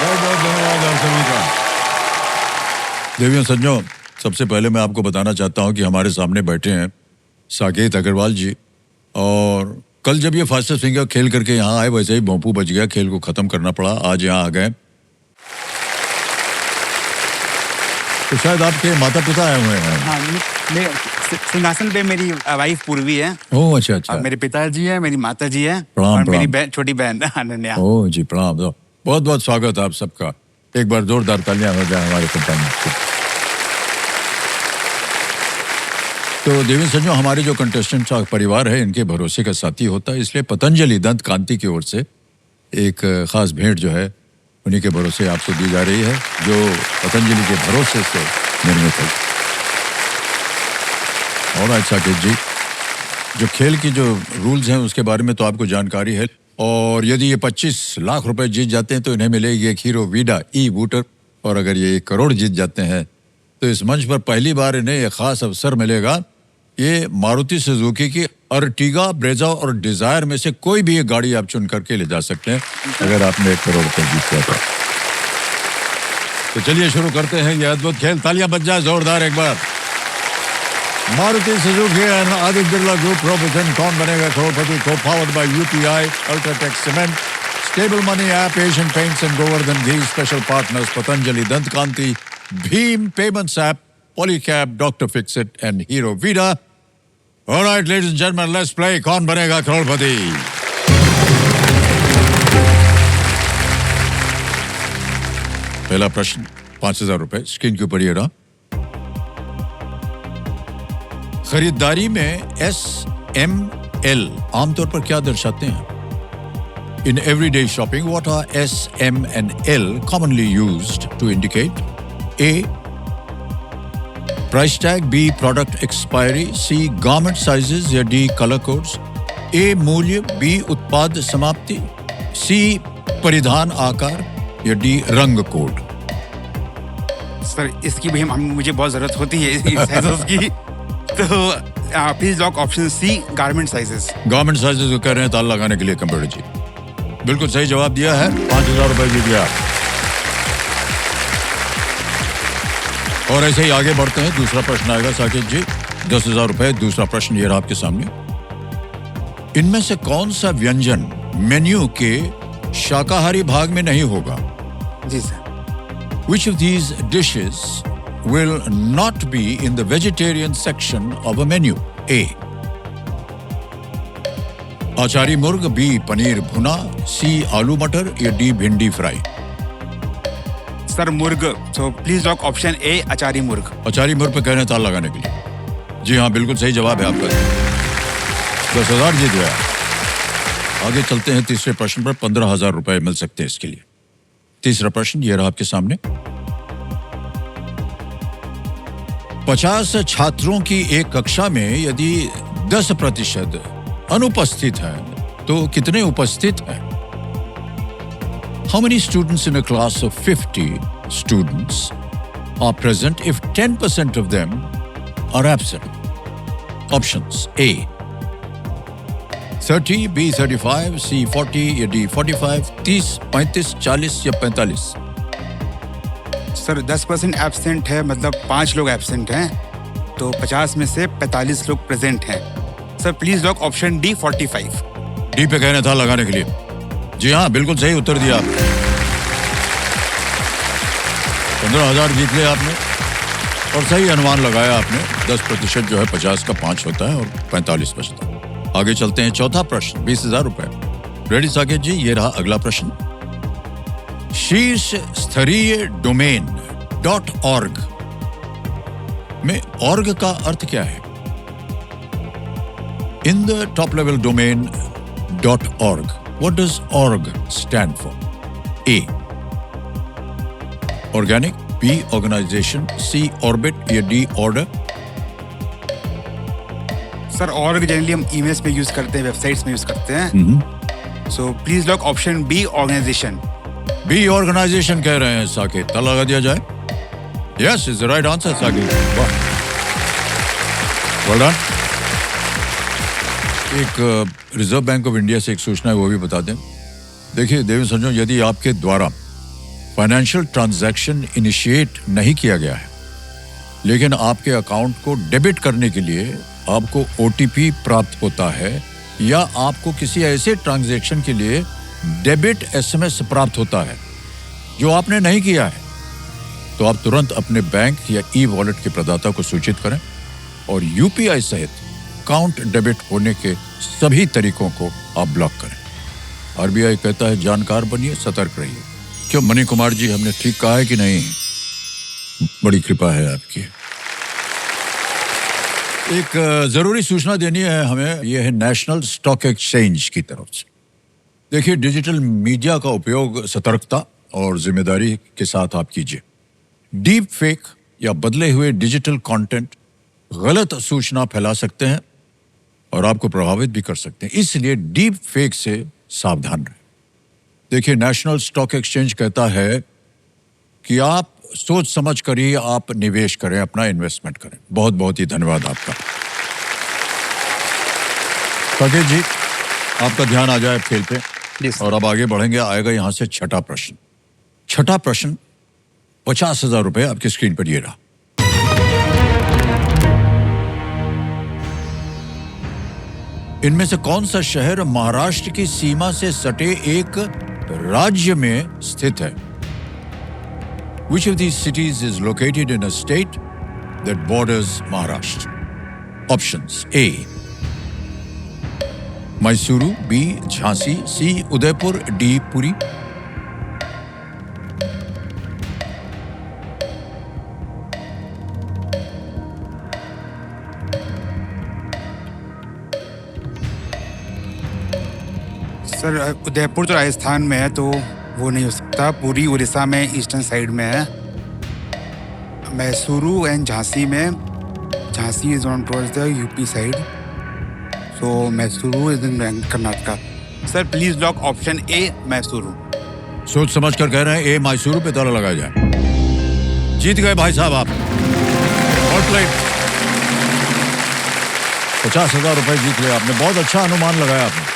बहुत बहुत धन्यवाद आप सभी का। देवियों सज्जनों, सबसे पहले मैं आपको बताना चाहता हूं कि हमारे सामने बैठे हैं साकेत अग्रवाल जी। और कल जब ये फास्टेस्ट फिंगर खेल करके यहाँ आए, वैसे ही भोंपू बच गया, खेल को खत्म करना पड़ा। आज यहाँ आ गए तो शायद आपके माता पिता आए हुए हैं। हाँ, मेरे सिंहासन पे मेरी वाइफ पूर्वी है। ओह अच्छा अच्छा। और मेरे पिताजी है, मेरी माता जी है, प्रणाम, और मेरी प्रणाम। छोटी बहन अनन्या। ओह जी प्रणाम। बहुत बहुत स्वागत आप सबका। एक बार जोरदार तालियां हो जाए हमारे कंपनी की। तो देवी सज्जनों, हमारे जो कंटेस्टेंट का परिवार है, इनके भरोसे का साथी होता है, इसलिए पतंजलि दंत कांति की ओर से एक खास भेंट जो है उन्हीं के भरोसे आपसे दी जा रही है, जो पतंजलि के भरोसे से निर्मित है। और अच्छा साकेत जी, जो खेल की जो रूल्स हैं उसके बारे में तो आपको जानकारी है। और यदि ये 25 लाख रुपए जीत जाते हैं तो इन्हें मिलेगी एक हीरो वीडा ई-वूटर। और अगर ये 1 करोड़ जीत जाते हैं तो इस मंच पर पहली बार इन्हें एक खास अवसर मिलेगा। ये मारुति सुजुकी की अर्टिगा, ब्रेजा और डिजायर में से कोई भी एक गाड़ी आप चुन करके ले जा सकते हैं, अगर आपने 1 करोड़ रुपए जीत लिया तो चलिए शुरू करते हैं ये अद्भुत खेल। तालियां बज जाए जोरदार एक बार। Maruti Suzuki and Aditya Birla group propulsion Kaun Banega Crorepati, को powered by UPI, UltraTech cement, stable money app, Asian paints and Govardhan ghee, special partners Patanjali Dant Kanti, Bhim payments app, Polycab, doctor fixit and hero Vida. Alright ladies and gentleman, let's play Kaun Banega करोड़पति। पहला प्रश्न 5000 रुपए screen के ऊपर ये रहा। खरीदारी में SML आमतौर पर क्या दर्शाते हैं? In everyday shopping, what are S, M and L commonly used to indicate? A. Price tag, B. Product expiry, C. Garment sizes या D. Color codes, A. मूल्य, B. उत्पाद समाप्ति, C. परिधान आकार या D. रंग कोड। सर, इसकी भी मुझे बहुत जरूरत होती है साइजेस की। तो please lock option C, garment sizes. Garment sizes को कह रहे हैं ताला लगाने के लिए कंप्यूटर जी। बिल्कुल सही जवाब दिया है। 5000 रुपए जीत गया। और ऐसे ही आगे बढ़ते हैं। दूसरा प्रश्न आएगा साकेत जी, 10,000 रुपए। दूसरा प्रश्न ये रहा आपके सामने। इनमें से कौन सा व्यंजन मेन्यू के शाकाहारी भाग में नहीं होगा? जी sir. Which of these dishes will not be in the vegetarian section of a menu? A. आचारी मुर्ग, B. पनीर भुना, C. आलू मटर या D. भिंडी फ्राई। सर मुर्ग, सो प्लीज लॉक ऑप्शन ए, आचारी मुर्ग। आचारी मुर्ग पे कह रहे हैं ताला लगाने के लिए। जी हाँ, बिल्कुल सही जवाब है आपका। 10,000 जीत गया। आगे चलते हैं तीसरे प्रश्न पर। 15,000 रुपए मिल सकते हैं इसके लिए। तीसरा प्रश्न ये रहा आपके सामने। 50 छात्रों की एक कक्षा में यदि 10% अनुपस्थित है तो कितने उपस्थित हैं? How many students in a class of 50 students are present if 10% of them are absent? Options: A. 30, B. 35, C. 40 या D. 45, 30, 35, 40 या 45। सर 10% एब्सेंट है, मतलब 5 लोग एब्सेंट हैं, तो 50 में से 45 लोग प्रेजेंट हैं। Sir please lock option D, 45। D पे कहना था लगाने के लिए। जी हाँ, बिल्कुल सही उत्तर दिया आपने। 15,000 जीत लिया आपने और सही अनुमान लगाया आपने। 10% जो है 50 का 5 होता है और 45 बचता है। आगे चलते हैं। चौथा प्रश्न 20,000 रुपए। रेडी साकेत जी, ये रहा अगला प्रश्न। शीर्ष स्तरीय डोमेन .org में org का अर्थ क्या है? In the top level domain .org, what does org stand for? A. Organic, B. Organization, C. Orbit या D. Order। Sir org generally हम ईमेल्स में यूज करते हैं, वेबसाइट्स में यूज करते हैं। So please lock option B, organisation. B organisation कह रहे हैं साकेत, ताला लगा दिया जाए। Yes is the right answer Saket. वाह, वेल डन। एक रिजर्व बैंक ऑफ इंडिया से एक सूचना है, वो भी बता दें। देखिए देवी संजो, यदि आपके द्वारा फाइनेंशियल ट्रांजैक्शन इनिशिएट नहीं किया गया है, लेकिन आपके अकाउंट को डेबिट करने के लिए आपको ओटीपी प्राप्त होता है या आपको किसी ऐसे ट्रांजैक्शन के लिए डेबिट एसएमएस प्राप्त होता है जो आपने नहीं किया है, तो आप तुरंत अपने बैंक या ई वॉलेट के प्रदाता को सूचित करें और यूपीआई सहित अकाउंट डेबिट होने के सभी तरीकों को आप ब्लॉक करें। आरबीआई कहता है जानकार बनिए, सतर्क रहिए। क्यों मणि कुमार जी, हमने ठीक कहा है कि नहीं? बड़ी कृपा है आपकी। एक जरूरी सूचना देनी है हमें, यह है नेशनल स्टॉक एक्सचेंज की तरफ से। देखिए, डिजिटल मीडिया का उपयोग सतर्कता और जिम्मेदारी के साथ आप कीजिए। डीप फेक या बदले हुए डिजिटल कंटेंट गलत सूचना फैला सकते हैं और आपको प्रभावित भी कर सकते हैं, इसलिए डीप फेक से सावधान रहें। देखिए, नेशनल स्टॉक एक्सचेंज कहता है कि आप सोच समझ कर ही आप निवेश करें, अपना इन्वेस्टमेंट करें। बहुत बहुत ही धन्यवाद आपका। साकेत जी, आपका ध्यान आ जाए खेल पे। Yes, और अब आगे बढ़ेंगे। आएगा यहां से छठा प्रश्न। छठा प्रश्न 50,000 रुपए आपकी स्क्रीन पर ये रहा। इनमें से कौन सा शहर महाराष्ट्र की सीमा से सटे एक राज्य में स्थित है? Which of these cities is located in a state that borders Maharashtra? Options: A. Mysuru, B. Jhansi, C. Udaipur, D. Puri. Sir Udaipur तो राजस्थान में है, तो वो नहीं हो सकता। पूरी उड़ीसा में ईस्टर्न साइड में है। मैसूरू एंड झांसी में, Jhansi is on towards the UP side, so Mysuru is in Karnataka. Sir please lock option A Mysuru. सोच समझ कर कह रहे हैं ए मैसूरू पे ताला लगाया जाए। जीत गए भाई साहब आप। और प्लेट 50,000 रुपए जीत लिया आपने। बहुत अच्छा अनुमान लगाया आपने।